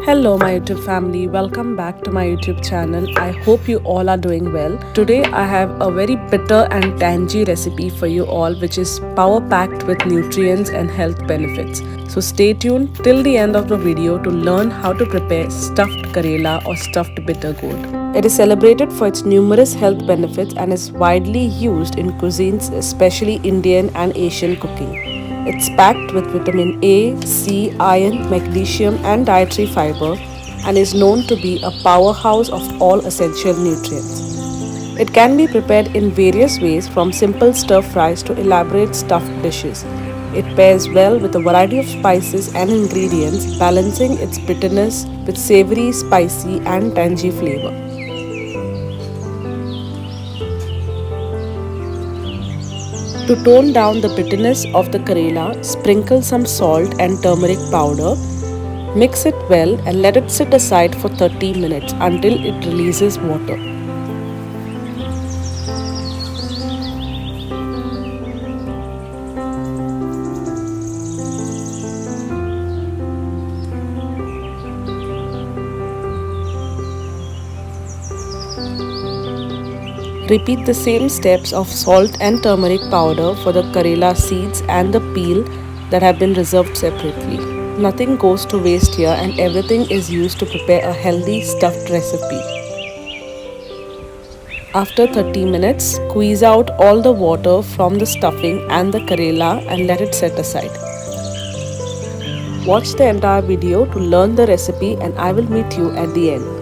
Hello, my YouTube family. Welcome back to my YouTube channel. I hope you all are doing well. Today, I have a very bitter and tangy recipe for you all, which is power packed with nutrients and health benefits. So, stay tuned till the end of the video to learn how to prepare stuffed Karela or stuffed bitter gourd. It is celebrated for its numerous health benefits and is widely used in cuisines, especially Indian and Asian cooking. It's packed with vitamin A, C, iron, magnesium, and dietary fiber and is known to be a powerhouse of all essential nutrients. It can be prepared in various ways from simple stir fries to elaborate stuffed dishes. It pairs well with a variety of spices and ingredients, balancing its bitterness with savory, spicy, and tangy flavor. To tone down the bitterness of the Karela, sprinkle some salt and turmeric powder. Mix it well and let it sit aside for 30 minutes until it releases water. Repeat the same steps of salt and turmeric powder for the Karela seeds and the peel that have been reserved separately. Nothing goes to waste here and everything is used to prepare a healthy stuffed recipe. After 30 minutes, squeeze out all the water from the stuffing and the Karela and let it set aside. Watch the entire video to learn the recipe and I will meet you at the end.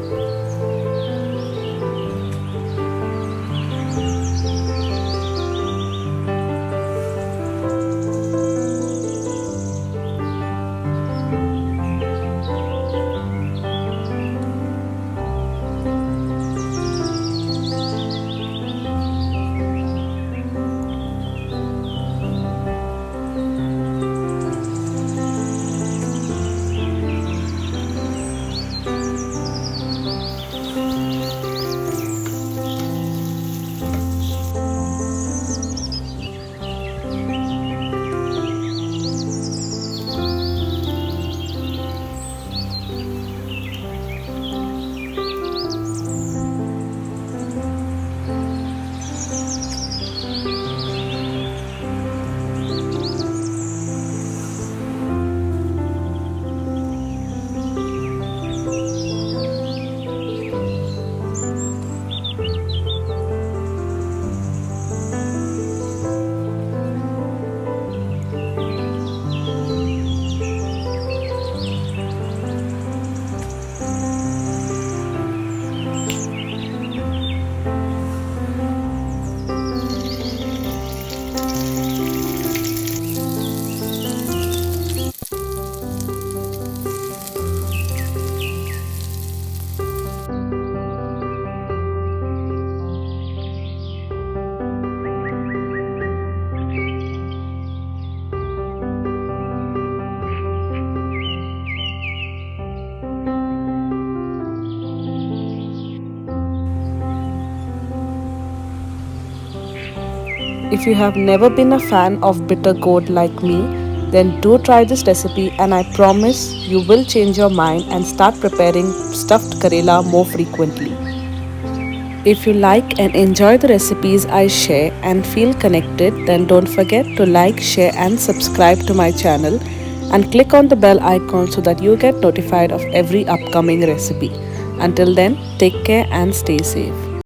If you have never been a fan of bitter gourd like me, then do try this recipe and I promise you will change your mind and start preparing stuffed Karela more frequently. If you like and enjoy the recipes I share and feel connected, then don't forget to like, share and subscribe to my channel and click on the bell icon so that you get notified of every upcoming recipe. Until then, take care and stay safe.